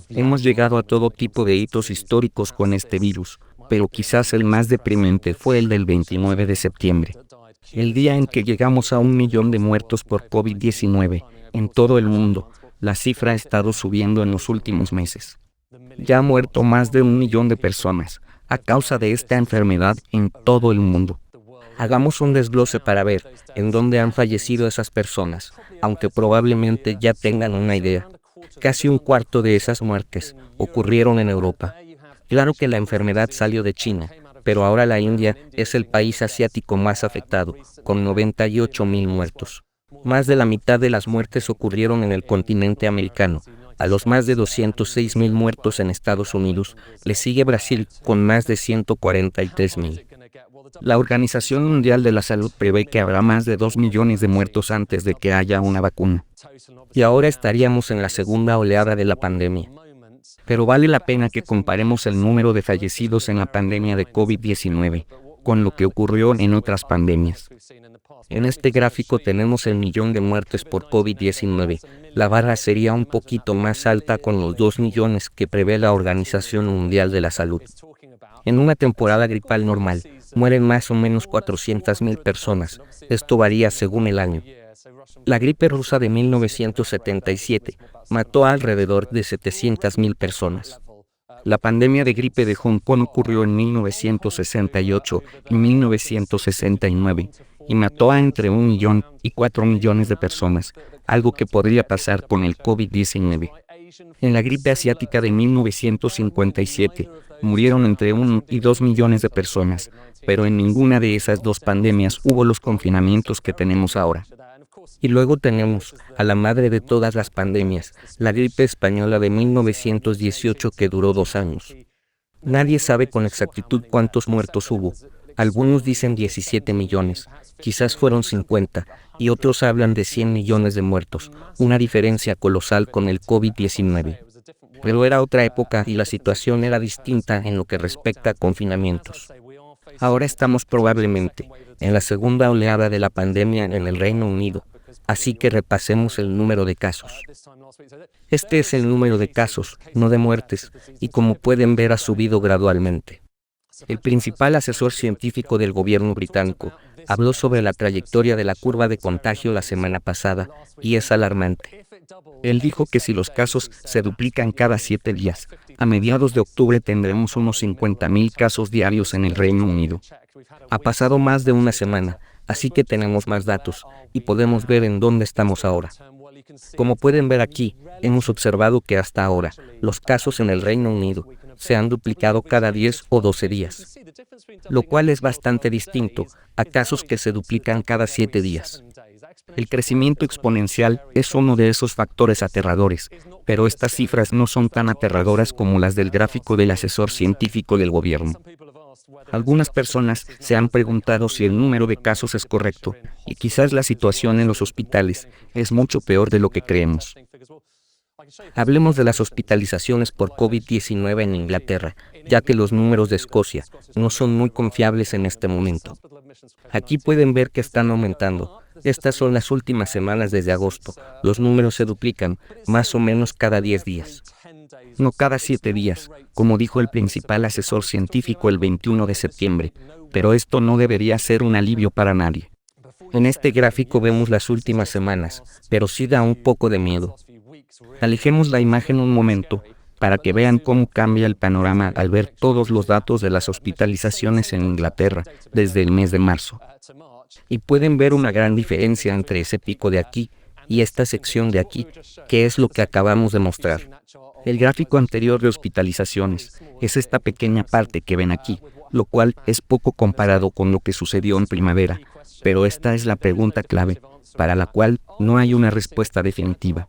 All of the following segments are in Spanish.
Hemos llegado a todo tipo de hitos históricos con este virus, pero quizás el más deprimente fue el del 29 de septiembre, el día en que llegamos a 1 millón de muertos por COVID-19 en todo el mundo. La cifra ha estado subiendo en los últimos meses. Ya han muerto más de 1 millón de personas a causa de esta enfermedad en todo el mundo. Hagamos un desglose para ver en dónde han fallecido esas personas, aunque probablemente ya tengan una idea. Casi un cuarto de esas muertes ocurrieron en Europa. Claro que la enfermedad salió de China, pero ahora la India es el país asiático más afectado, con 98.000 muertos. Más de la mitad de las muertes ocurrieron en el continente americano. A los más de 206.000 muertos en Estados Unidos, le sigue Brasil con más de 143.000. La Organización Mundial de la Salud prevé que habrá más de 2 millones de muertos antes de que haya una vacuna. Y ahora estaríamos en la segunda oleada de la pandemia. Pero vale la pena que comparemos el número de fallecidos en la pandemia de COVID-19 con lo que ocurrió en otras pandemias. En este gráfico tenemos el millón de muertes por COVID-19. La barra sería un poquito más alta con los 2 millones que prevé la Organización Mundial de la Salud. En una temporada gripal normal, mueren más o menos 400.000 personas. Esto varía según el año. La gripe rusa de 1977 mató a alrededor de 700.000 personas. La pandemia de gripe de Hong Kong ocurrió en 1968 y 1969 y mató a entre 1 millón y 4 millones de personas, algo que podría pasar con el COVID-19. En la gripe asiática de 1957 murieron entre 1 y 2 millones de personas, pero en ninguna de esas dos pandemias hubo los confinamientos que tenemos ahora. Y luego tenemos a la madre de todas las pandemias, la gripe española de 1918 que duró 2 años. Nadie sabe con exactitud cuántos muertos hubo. Algunos dicen 17 millones, quizás fueron 50, y otros hablan de 100 millones de muertos, una diferencia colosal con el COVID-19. Pero era otra época y la situación era distinta en lo que respecta a confinamientos. Ahora estamos probablemente en la segunda oleada de la pandemia en el Reino Unido, así que repasemos el número de casos. Este es el número de casos, no de muertes, y como pueden ver ha subido gradualmente. El principal asesor científico del gobierno británico habló sobre la trayectoria de la curva de contagio la semana pasada, y es alarmante. Él dijo que si los casos se duplican cada 7 días, a mediados de octubre tendremos unos 50.000 casos diarios en el Reino Unido. Ha pasado más de una semana, así que tenemos más datos, y podemos ver en dónde estamos ahora. Como pueden ver aquí, hemos observado que hasta ahora, los casos en el Reino Unido se han duplicado cada 10 o 12 días, lo cual es bastante distinto a casos que se duplican cada 7 días. El crecimiento exponencial es uno de esos factores aterradores, pero estas cifras no son tan aterradoras como las del gráfico del asesor científico del gobierno. Algunas personas se han preguntado si el número de casos es correcto, y quizás la situación en los hospitales es mucho peor de lo que creemos. Hablemos de las hospitalizaciones por COVID-19 en Inglaterra, ya que los números de Escocia no son muy confiables en este momento. Aquí pueden ver que están aumentando. Estas son las últimas semanas desde agosto. Los números se duplican, más o menos cada 10 días. No cada 7 días, como dijo el principal asesor científico el 21 de septiembre, pero esto no debería ser un alivio para nadie. En este gráfico vemos las últimas semanas, pero sí da un poco de miedo. Alejemos la imagen un momento, para que vean cómo cambia el panorama al ver todos los datos de las hospitalizaciones en Inglaterra desde el mes de marzo. Y pueden ver una gran diferencia entre ese pico de aquí y esta sección de aquí, que es lo que acabamos de mostrar. El gráfico anterior de hospitalizaciones es esta pequeña parte que ven aquí, lo cual es poco comparado con lo que sucedió en primavera, pero esta es la pregunta clave, para la cual no hay una respuesta definitiva.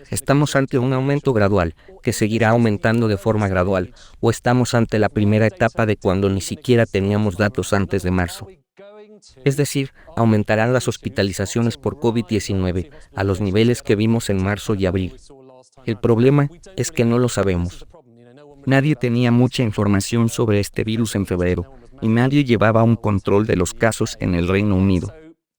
¿Estamos ante un aumento gradual, que seguirá aumentando de forma gradual, o estamos ante la primera etapa de cuando ni siquiera teníamos datos antes de marzo? Es decir, aumentarán las hospitalizaciones por COVID-19 a los niveles que vimos en marzo y abril. El problema es que no lo sabemos. Nadie tenía mucha información sobre este virus en febrero, y nadie llevaba un control de los casos en el Reino Unido.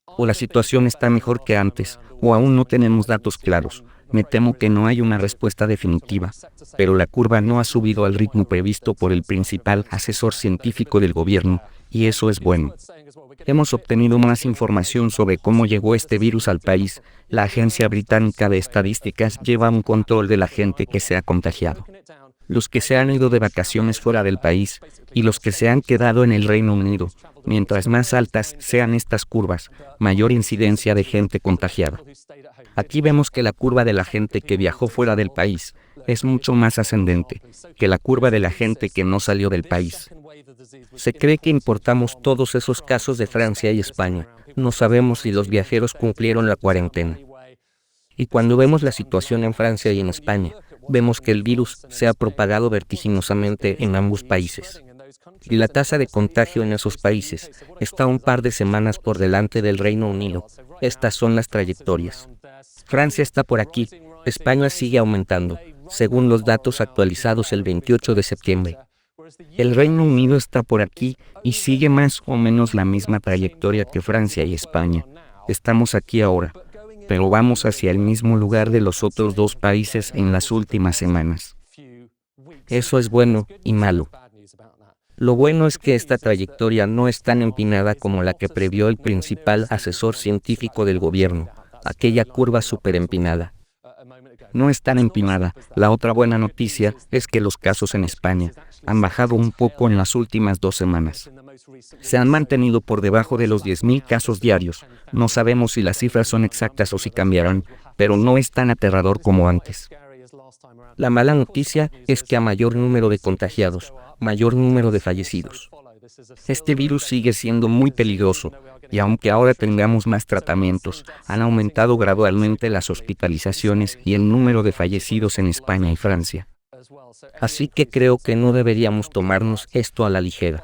O la situación está mejor que antes, o aún no tenemos datos claros. Me temo que no hay una respuesta definitiva, pero la curva no ha subido al ritmo previsto por el principal asesor científico del gobierno, y eso es bueno. Hemos obtenido más información sobre cómo llegó este virus al país. La Agencia Británica de Estadísticas lleva un control de la gente que se ha contagiado. Los que se han ido de vacaciones fuera del país y los que se han quedado en el Reino Unido. Mientras más altas sean estas curvas, mayor incidencia de gente contagiada. Aquí vemos que la curva de la gente que viajó fuera del país es mucho más ascendente que la curva de la gente que no salió del país. Se cree que importamos todos esos casos de Francia y España. No sabemos si los viajeros cumplieron la cuarentena. Y cuando vemos la situación en Francia y en España, vemos que el virus se ha propagado vertiginosamente en ambos países. Y la tasa de contagio en esos países está un par de semanas por delante del Reino Unido. Estas son las trayectorias. Francia está por aquí, España sigue aumentando, según los datos actualizados el 28 de septiembre. El Reino Unido está por aquí y sigue más o menos la misma trayectoria que Francia y España. Estamos aquí ahora, pero vamos hacia el mismo lugar de los otros dos países en las últimas semanas. Eso es bueno y malo. Lo bueno es que esta trayectoria no es tan empinada como la que previó el principal asesor científico del gobierno, aquella curva superempinada. No es tan empinada. La otra buena noticia es que los casos en España han bajado un poco en las últimas 2 semanas. Se han mantenido por debajo de los 10.000 casos diarios. No sabemos si las cifras son exactas o si cambiarán, pero no es tan aterrador como antes. La mala noticia es que a mayor número de contagiados, mayor número de fallecidos. Este virus sigue siendo muy peligroso, y aunque ahora tengamos más tratamientos, han aumentado gradualmente las hospitalizaciones y el número de fallecidos en España y Francia. Así que creo que no deberíamos tomarnos esto a la ligera.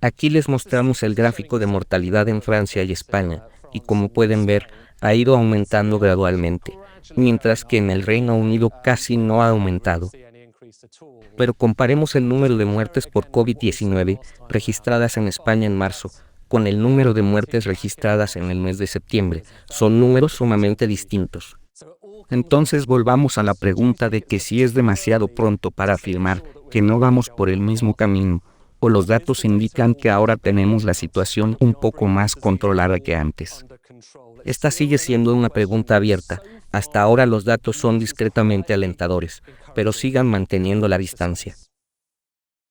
Aquí les mostramos el gráfico de mortalidad en Francia y España, y como pueden ver, ha ido aumentando gradualmente, mientras que en el Reino Unido casi no ha aumentado. Pero comparemos el número de muertes por COVID-19 registradas en España en marzo con el número de muertes registradas en el mes de septiembre. Son números sumamente distintos. Entonces volvamos a la pregunta de que si es demasiado pronto para afirmar que no vamos por el mismo camino, o los datos indican que ahora tenemos la situación un poco más controlada que antes. Esta sigue siendo una pregunta abierta. Hasta ahora los datos son discretamente alentadores, pero sigan manteniendo la distancia.